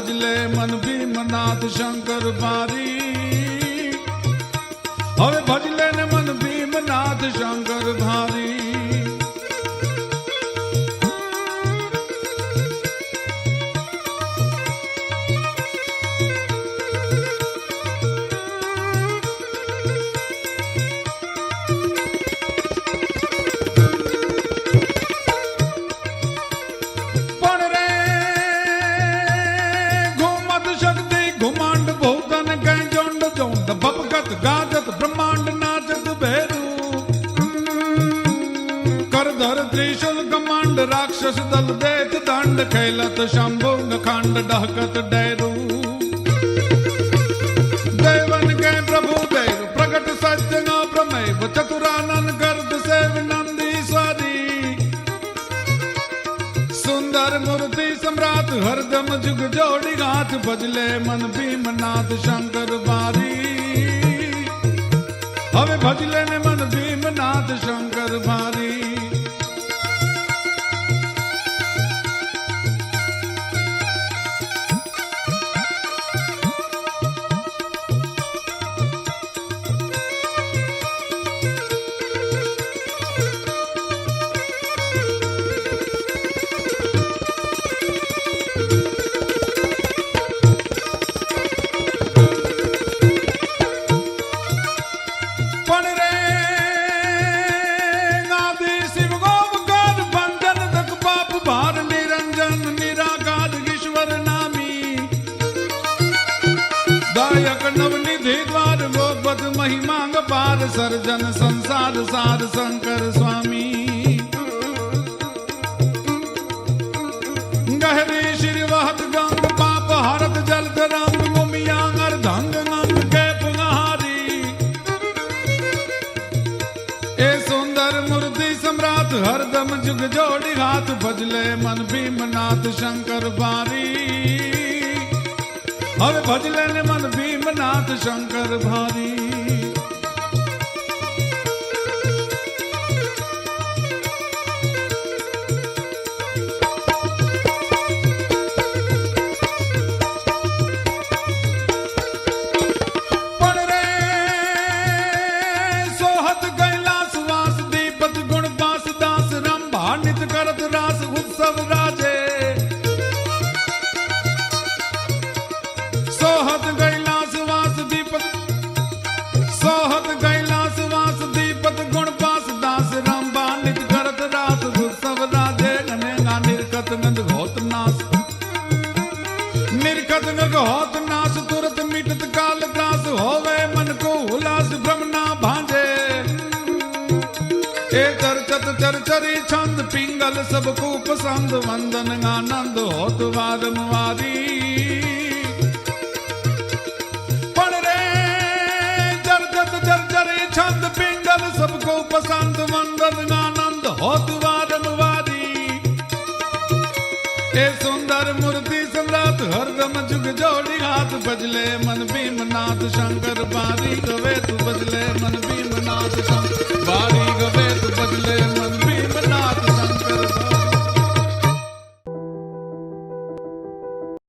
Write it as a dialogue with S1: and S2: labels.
S1: भजले मन भीमनाथ शंकर बारी। હવે ભજલે ને મન ભીમનાથ શંકર ભારી। गाजत ब्रह्मांड नाचत भैरू करधर त्रिशूल कमांड राक्षस दल देत दंड खेलत शंभु खंड डहकत डैरू। देवन के प्रभु देव प्रगट सत्य न प्रमेय चतुरानन गर्द सेव नंदीश्वरी। सुंदर मूर्ति सम्राट हरदम जुग जोड़ी हाथ भजले मन भीमनाथ शंकर बारी। હવે ભજલે ને મન ભીમનાથ શંકર ભારી। नवनिधि द्वार मोहब्बत महिमांग पार सर्जन संसार सार शंकर स्वामी। गहरी श्री वहत गंग पाप हरत जलद रंग मुमियांग अर्धंग नंग के पुनहारी। ए सुंदर मूर्ति सम्राट हरदम जुग जोड़ी हाथ भजले मन भीमनाथ शंकर बारी। હવે ભજલે ને મન ભીમનાથ શંકર ભારી। પણ રે સોહત કૈલાસ વાસ દીપત ગુણ પાસ દાસ રંભા નિત કરત રાસ ઉત્સવ રાજે। सोहत कैलास वास दीपत सोहत कैलास वास दीपत गुण पास दास रंभा नित करत रास उत्सव राधे गनेगा निर्कत नंद घोत नास। निर्कत नग होत नास तुरत मिटत काल त्रास होवे मन को उल्लास भ्रम ना भांजे। ए चरचत चरचरी छंद पिंगल सबको पसंद वंदन आनंद होत वारंवारी। छंद पिंगल सबको पसंद वंदन आनंद होत वारंवारी। ए सुंदर मूर्ति सम्राट हरदम जुग जोड़ी हाथ भजले मन भीमनाथ शंकर बारी। गवे तू भजले मन